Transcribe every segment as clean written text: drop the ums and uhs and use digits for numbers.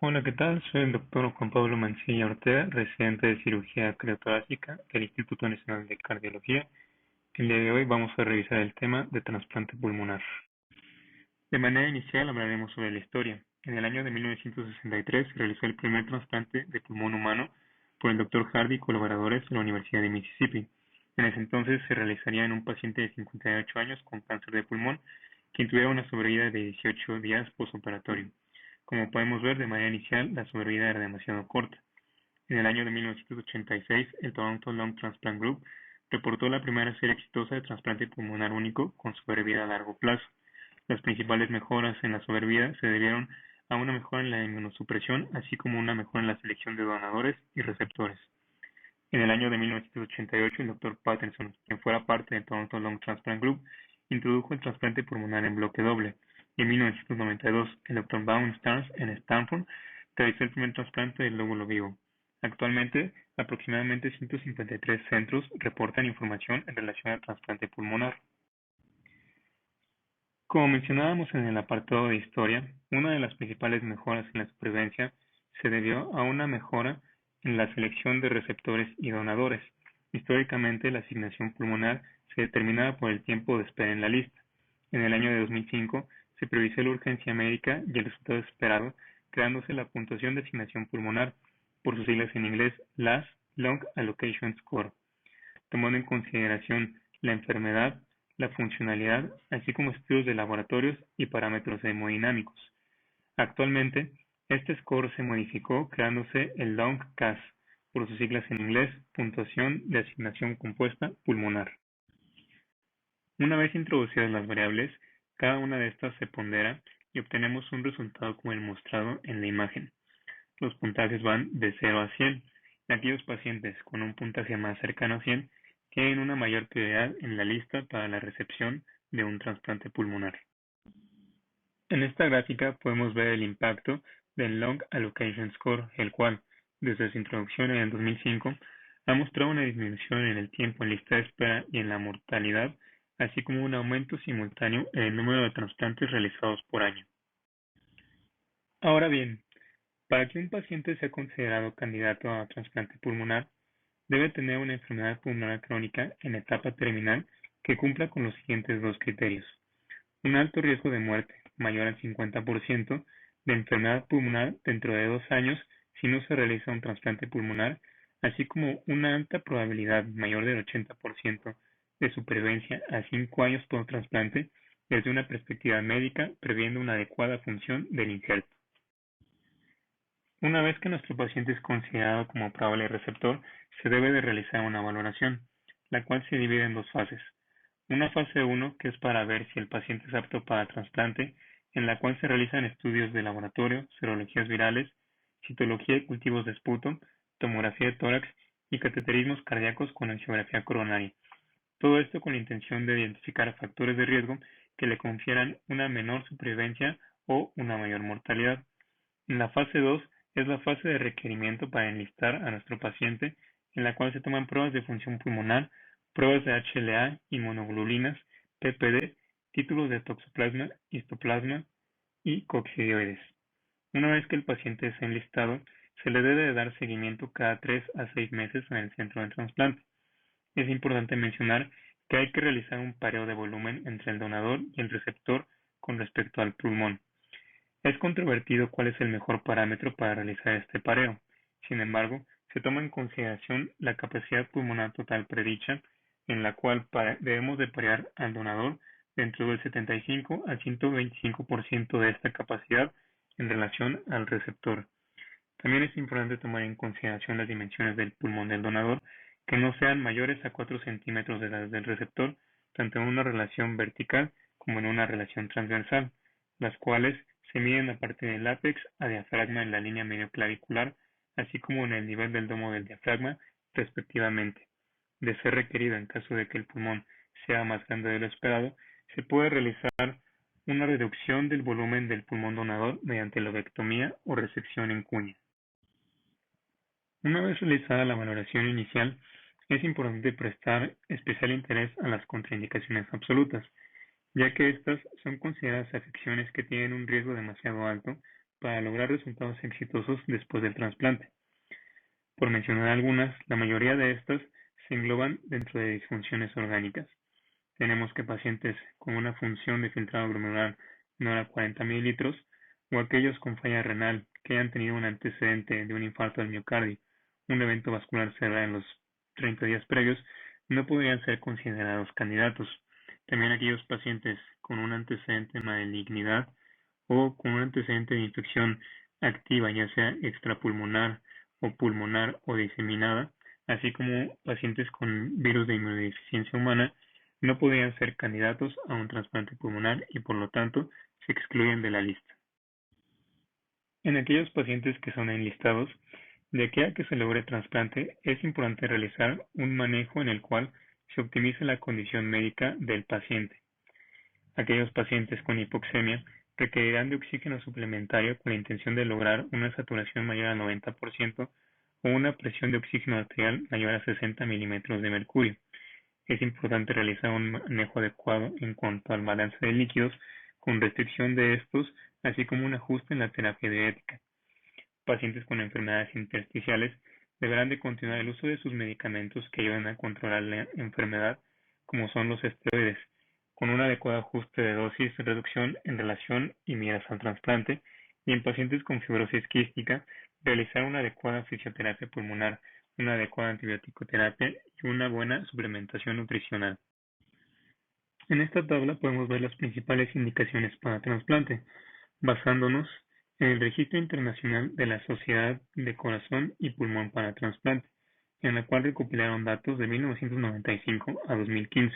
Hola, ¿qué tal? Soy el doctor Juan Pablo Mancilla Ortega, residente de cirugía criotorácica del Instituto Nacional de Cardiología. El día de hoy vamos a revisar el tema de trasplante pulmonar. De manera inicial hablaremos sobre la historia. En el año de 1963 se realizó el primer trasplante de pulmón humano por el doctor Hardy y colaboradores de la Universidad de Mississippi. En ese entonces se realizaría en un paciente de 58 años con cáncer de pulmón, quien tuviera una sobrevida de 18 días postoperatorio. Como podemos ver, de manera inicial la sobrevida era demasiado corta. En el año de 1986, el Toronto Lung Transplant Group reportó la primera serie exitosa de trasplante pulmonar único con sobrevida a largo plazo. Las principales mejoras en la sobrevida se debieron a una mejora en la inmunosupresión, así como una mejora en la selección de donadores y receptores. En el año de 1988, el Dr. Patterson, quien fuera parte del Toronto Lung Transplant Group, introdujo el trasplante pulmonar en bloque doble, y en 1992, el Dr. Baum Starnes en Stanford realizó el primer trasplante del lóbulo vivo. Actualmente, aproximadamente 153 centros reportan información en relación al trasplante pulmonar. Como mencionábamos en el apartado de historia, una de las principales mejoras en la supervivencia se debió a una mejora en la selección de receptores y donadores. Históricamente, la asignación pulmonar se determinaba por el tiempo de espera en la lista. En el año de 2005 se previsó la urgencia médica y el resultado esperado, creándose la puntuación de asignación pulmonar, por sus siglas en inglés LAS, Lung Allocation Score, tomando en consideración la enfermedad, la funcionalidad, así como estudios de laboratorios y parámetros hemodinámicos. Actualmente, este score se modificó creándose el Lung-CAS, por sus siglas en inglés, Puntuación de Asignación Compuesta Pulmonar. Una vez introducidas las variables, cada una de estas se pondera y obtenemos un resultado como el mostrado en la imagen. Los puntajes van de 0 a 100, y aquellos pacientes con un puntaje más cercano a 100 tienen una mayor prioridad en la lista para la recepción de un trasplante pulmonar. En esta gráfica podemos ver el impacto del Lung Allocation Score, el cual, desde su introducción en el 2005, ha mostrado una disminución en el tiempo en lista de espera y en la mortalidad, así como un aumento simultáneo en el número de trasplantes realizados por año. Ahora bien, para que un paciente sea considerado candidato a trasplante pulmonar, debe tener una enfermedad pulmonar crónica en etapa terminal que cumpla con los siguientes dos criterios: un alto riesgo de muerte, mayor al 50%, de enfermedad pulmonar dentro de 2 años si no se realiza un trasplante pulmonar, así como una alta probabilidad, mayor del 80%, de supervivencia a 5 años por trasplante desde una perspectiva médica, previendo una adecuada función del injerto. Una vez que nuestro paciente es considerado como probable receptor, se debe de realizar una valoración, la cual se divide en dos fases. Una fase 1, que es para ver si el paciente es apto para trasplante, en la cual se realizan estudios de laboratorio, serologías virales, citología y cultivos de esputo, tomografía de tórax y cateterismos cardíacos con angiografía coronaria. Todo esto con la intención de identificar factores de riesgo que le confieran una menor supervivencia o una mayor mortalidad. La fase 2 es la fase de requerimiento para enlistar a nuestro paciente, en la cual se toman pruebas de función pulmonar, pruebas de HLA, inmunoglobulinas, PPD, títulos de toxoplasma, histoplasma y coccidioides. Una vez que el paciente es enlistado, se le debe de dar seguimiento cada 3 a 6 meses en el centro de trasplante. Es importante mencionar que hay que realizar un pareo de volumen entre el donador y el receptor con respecto al pulmón. Es controvertido cuál es el mejor parámetro para realizar este pareo. Sin embargo, se toma en consideración la capacidad pulmonar total predicha, en la cual debemos de parear al donador dentro del 75 al 125% de esta capacidad en relación al receptor. También es importante tomar en consideración las dimensiones del pulmón del donador, que no sean mayores a 4 centímetros de las del receptor, tanto en una relación vertical como en una relación transversal, las cuales se miden a partir del ápex a diafragma en la línea medio clavicular, así como en el nivel del domo del diafragma, respectivamente. De ser requerido en caso de que el pulmón sea más grande de lo esperado, se puede realizar una reducción del volumen del pulmón donador mediante lobectomía o resección en cuña. Una vez realizada la valoración inicial, es importante prestar especial interés a las contraindicaciones absolutas, ya que estas son consideradas afecciones que tienen un riesgo demasiado alto para lograr resultados exitosos después del trasplante. Por mencionar algunas, la mayoría de estas se engloban dentro de disfunciones orgánicas. Tenemos que pacientes con una función de filtrado glomerular menor a 40 mililitros o aquellos con falla renal que hayan tenido un antecedente de un infarto del miocardio, un evento vascular cerebral en los 30 días previos, no podrían ser considerados candidatos. También aquellos pacientes con un antecedente de malignidad o con un antecedente de infección activa, ya sea extrapulmonar o pulmonar o diseminada, así como pacientes con virus de inmunodeficiencia humana, no podrían ser candidatos a un trasplante pulmonar y por lo tanto se excluyen de la lista. En aquellos pacientes que son enlistados, de aquí a que se logre trasplante, es importante realizar un manejo en el cual se optimice la condición médica del paciente. Aquellos pacientes con hipoxemia requerirán de oxígeno suplementario con la intención de lograr una saturación mayor al 90% o una presión de oxígeno arterial mayor a 60 milímetros de mercurio. Es importante realizar un manejo adecuado en cuanto al balance de líquidos, con restricción de estos, así como un ajuste en la terapia diurética. Pacientes con enfermedades intersticiales deberán de continuar el uso de sus medicamentos que ayudan a controlar la enfermedad, como son los esteroides, con un adecuado ajuste de dosis y reducción en relación y miras al trasplante, y en pacientes con fibrosis quística, realizar una adecuada fisioterapia pulmonar, una adecuada antibiótico-terapia y una buena suplementación nutricional. En esta tabla podemos ver las principales indicaciones para trasplante, basándonos en el Registro Internacional de la Sociedad de Corazón y Pulmón para Trasplante, en la cual recopilaron datos de 1995 a 2015.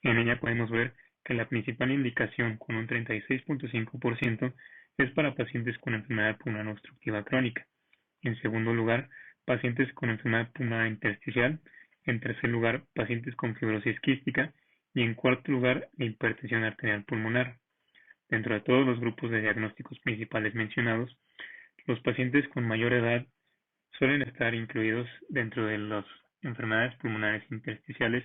En ella podemos ver que la principal indicación, con un 36.5%, es para pacientes con enfermedad pulmonar obstructiva crónica. En segundo lugar, pacientes con enfermedad pulmonar intersticial. En tercer lugar, pacientes con fibrosis quística. Y en cuarto lugar, la hipertensión arterial pulmonar. Dentro de todos los grupos de diagnósticos principales mencionados, los pacientes con mayor edad suelen estar incluidos dentro de las enfermedades pulmonares intersticiales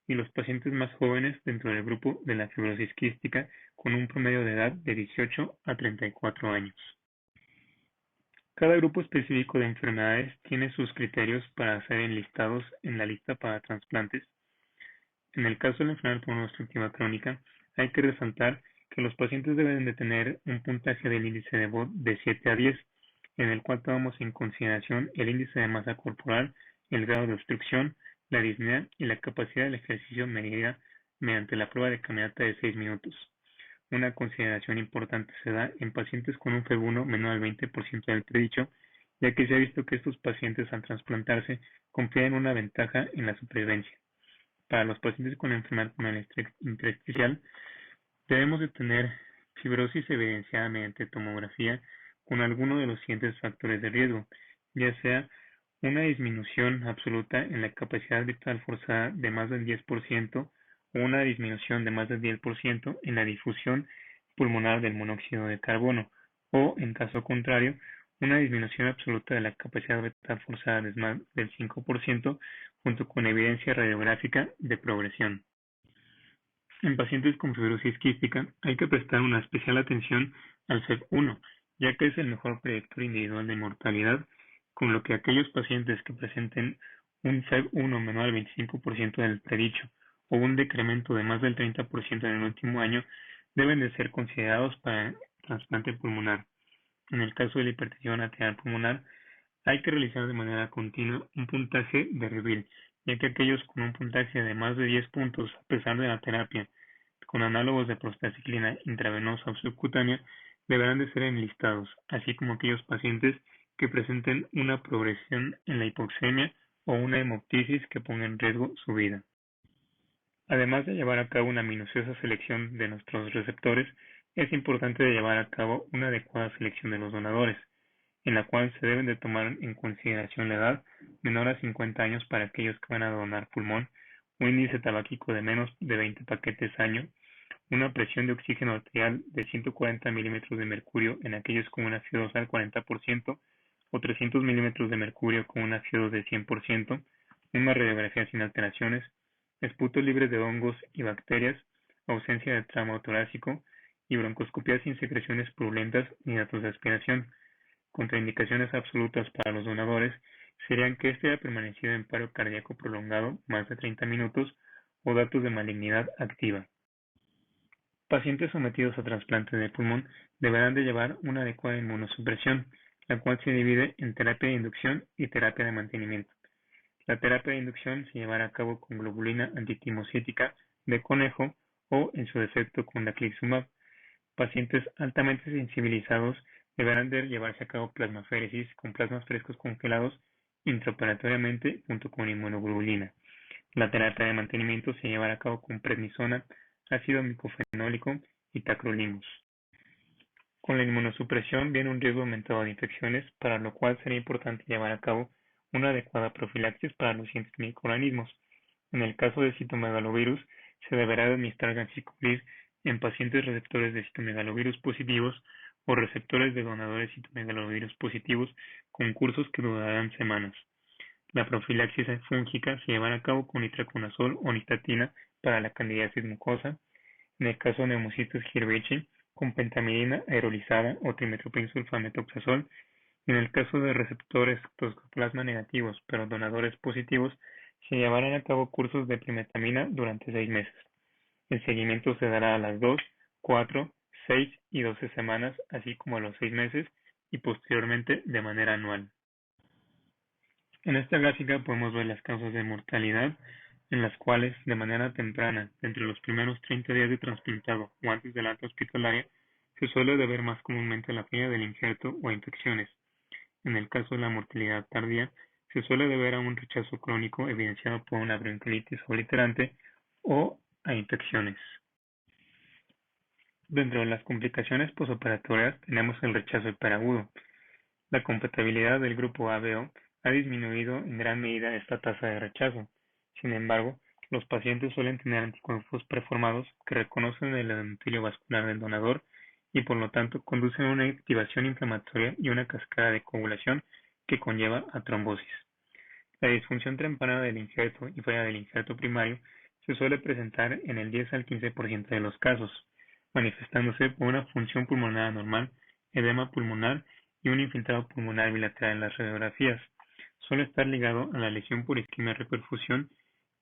y los pacientes más jóvenes dentro del grupo de la fibrosis quística, con un promedio de edad de 18 a 34 años. Cada grupo específico de enfermedades tiene sus criterios para ser enlistados en la lista para trasplantes. En el caso de la enfermedad pulmonar obstructiva crónica, hay que resaltar que los pacientes deben de tener un puntaje del índice de Bode de 7 a 10, en el cual tomamos en consideración el índice de masa corporal, el grado de obstrucción, la disnea y la capacidad del ejercicio medida mediante la prueba de caminata de 6 minutos. Una consideración importante se da en pacientes con un FEV1 menor al 20% del predicho, ya que se ha visto que estos pacientes al trasplantarse confieren una ventaja en la supervivencia. Para los pacientes con enfermedad pulmonar intersticial, debemos de tener fibrosis evidenciada mediante tomografía con alguno de los siguientes factores de riesgo, ya sea una disminución absoluta en la capacidad vital forzada de más del 10% o una disminución de más del 10% en la difusión pulmonar del monóxido de carbono, o, en caso contrario, una disminución absoluta de la capacidad vital forzada de más del 5%, junto con evidencia radiográfica de progresión. En pacientes con fibrosis quística hay que prestar una especial atención al FEV1, ya que es el mejor predictor individual de mortalidad, con lo que aquellos pacientes que presenten un FEV1 menor al 25% del predicho o un decremento de más del 30% en el último año deben de ser considerados para trasplante pulmonar. En el caso de la hipertensión arterial pulmonar, hay que realizar de manera continua un puntaje de REVEAL, ya que aquellos con un puntaje de más de 10 puntos a pesar de la terapia con análogos de prostacyclina intravenosa o subcutánea deberán de ser enlistados, así como aquellos pacientes que presenten una progresión en la hipoxemia o una hemoptisis que ponga en riesgo su vida. Además de llevar a cabo una minuciosa selección de nuestros receptores, es importante llevar a cabo una adecuada selección de los donadores, en la cual se deben de tomar en consideración la edad menor a 50 años para aquellos que van a donar pulmón, un índice tabáquico de menos de 20 paquetes año, una presión de oxígeno arterial de 140 milímetros de mercurio en aquellos con una CO2 al 40% o 300 milímetros de mercurio con una CO2 de 100%, una radiografía sin alteraciones, esputos libres de hongos y bacterias, ausencia de tramo torácico y broncoscopía sin secreciones purulentas ni datos de aspiración. Contraindicaciones absolutas para los donadores serían que éste haya permanecido en paro cardíaco prolongado más de 30 minutos o datos de malignidad activa. Pacientes sometidos a trasplante de pulmón deberán de llevar una adecuada inmunosupresión, la cual se divide en terapia de inducción y terapia de mantenimiento. La terapia de inducción se llevará a cabo con globulina antitimocítica de conejo o, en su defecto, con daclizumab. Pacientes altamente sensibilizados deberán de llevarse a cabo plasmaféresis con plasmas frescos congelados intraoperatoriamente junto con inmunoglobulina. La terapia de mantenimiento se llevará a cabo con prednisona, ácido micofenólico y tacrolimus. Con la inmunosupresión viene un riesgo aumentado de infecciones, para lo cual será importante llevar a cabo una adecuada profilaxis para los siguientes microorganismos. En el caso de citomegalovirus, se deberá administrar ganciclovir en pacientes receptores de citomegalovirus positivos o receptores de donadores citomegalovirus positivos con cursos que durarán semanas. La profilaxis fúngica se llevará a cabo con itraconazol o nistatina para la candidiasis mucosa. En el caso de Pneumocystis jirovecii, con pentamidina aerolizada o trimethoprim-sulfamethoxazol. En el caso de receptores toxoplasma negativos pero donadores positivos, se llevarán a cabo cursos de primetamina durante 6 meses. El seguimiento se dará a las 2, 4, 6 y 12 semanas, así como a los 6 meses y posteriormente de manera anual. En esta gráfica podemos ver las causas de mortalidad en las cuales, de manera temprana, entre los primeros 30 días de trasplantado o antes de la alta hospitalaria, se suele deber más comúnmente a la falla del injerto o a infecciones. En el caso de la mortalidad tardía, se suele deber a un rechazo crónico evidenciado por una bronquiolitis obliterante o a infecciones. Dentro de las complicaciones posoperatorias tenemos el rechazo hiperagudo. La compatibilidad del grupo ABO ha disminuido en gran medida esta tasa de rechazo. Sin embargo, los pacientes suelen tener anticuerpos preformados que reconocen el endotelio vascular del donador y por lo tanto conducen a una activación inflamatoria y una cascada de coagulación que conlleva a trombosis. La disfunción temprana del injerto y falla del injerto primario se suele presentar en el 10 al 15% de los casos, manifestándose por una función pulmonar anormal, edema pulmonar y un infiltrado pulmonar bilateral en las radiografías. Suele estar ligado a la lesión por isquemia reperfusión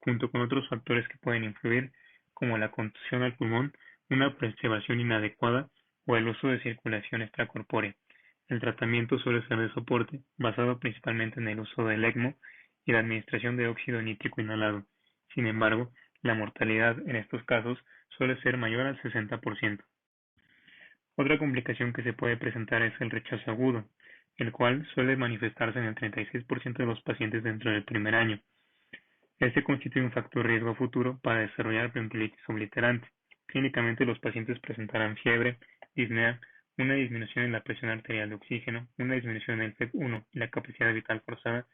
junto con otros factores que pueden influir, como la contusión al pulmón, una preservación inadecuada o el uso de circulación extracorpórea. El tratamiento suele ser de soporte, basado principalmente en el uso del ECMO y la administración de óxido nítrico inhalado. Sin embargo, la mortalidad en estos casos suele ser mayor al 60%. Otra complicación que se puede presentar es el rechazo agudo, el cual suele manifestarse en el 36% de los pacientes dentro del primer año. Este constituye un factor de riesgo futuro para desarrollar bronquiolitis obliterante. Clínicamente, los pacientes presentarán fiebre, disnea, una disminución en la presión arterial de oxígeno, una disminución en el FEV1 y la capacidad vital forzada,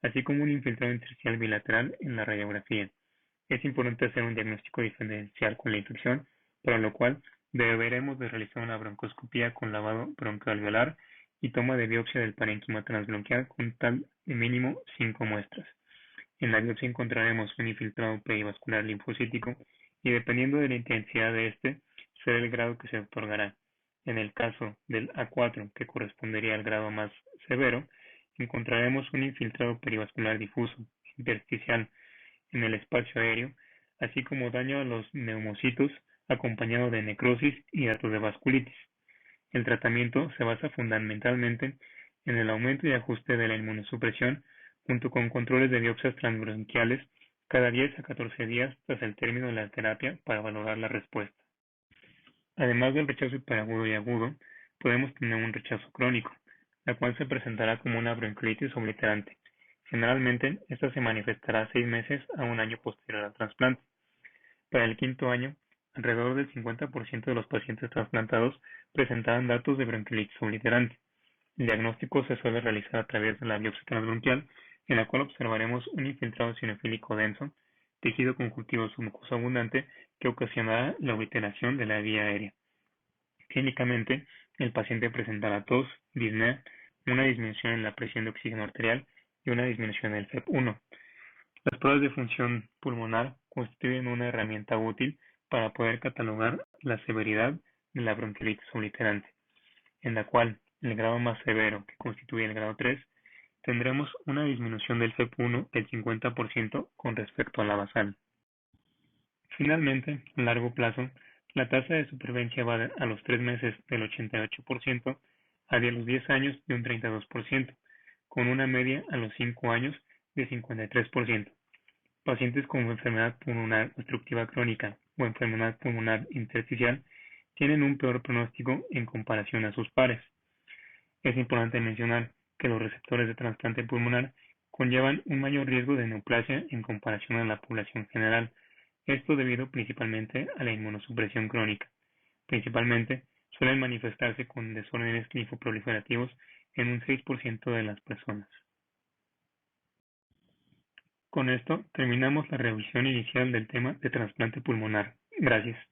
así como un infiltrado intersticial bilateral en la radiografía. Es importante hacer un diagnóstico diferencial con la infección, para lo cual deberemos de realizar una broncoscopía con lavado broncoalveolar y toma de biopsia del parénquima transbronquial con tal de mínimo 5 muestras. En la biopsia encontraremos un infiltrado perivascular linfocítico y dependiendo de la intensidad de este, será el grado que se otorgará. En el caso del A4, que correspondería al grado más severo, encontraremos un infiltrado perivascular difuso, intersticial, en el espacio aéreo, así como daño a los neumocitos acompañado de necrosis y datos de vasculitis. El tratamiento se basa fundamentalmente en el aumento y ajuste de la inmunosupresión junto con controles de biopsias transbronquiales cada 10 a 14 días tras el término de la terapia para valorar la respuesta. Además del rechazo hiperagudo y agudo, podemos tener un rechazo crónico, la cual se presentará como una bronquiolitis obliterante. Generalmente, esta se manifestará 6 meses a un año posterior al trasplante. Para el quinto año, alrededor del 50% de los pacientes trasplantados presentarán datos de bronquiolitis obliterante. El diagnóstico se suele realizar a través de la biopsia transbronquial, en la cual observaremos un infiltrado eosinofílico denso, tejido conjuntivo submucoso abundante que ocasionará la obliteración de la vía aérea. Clínicamente, el paciente presentará tos, disnea, una disminución en la presión de oxígeno arterial y una disminución del FEV1. Las pruebas de función pulmonar constituyen una herramienta útil para poder catalogar la severidad de la bronquiolitis obliterante, en la cual el grado más severo, que constituye el grado 3, tendremos una disminución del FEP1 del 50% con respecto a la basal. Finalmente, a largo plazo, la tasa de supervivencia va a los 3 meses del 88% a los 10 años de un 32%, con una media a los 5 años de 53%. Pacientes con enfermedad pulmonar obstructiva crónica o enfermedad pulmonar intersticial tienen un peor pronóstico en comparación a sus pares. Es importante mencionar que los receptores de trasplante pulmonar conllevan un mayor riesgo de neoplasia en comparación a la población general, esto debido principalmente a la inmunosupresión crónica. Principalmente, suelen manifestarse con desórdenes linfoproliferativos en un 6% de las personas. Con esto terminamos la revisión inicial del tema de trasplante pulmonar. Gracias.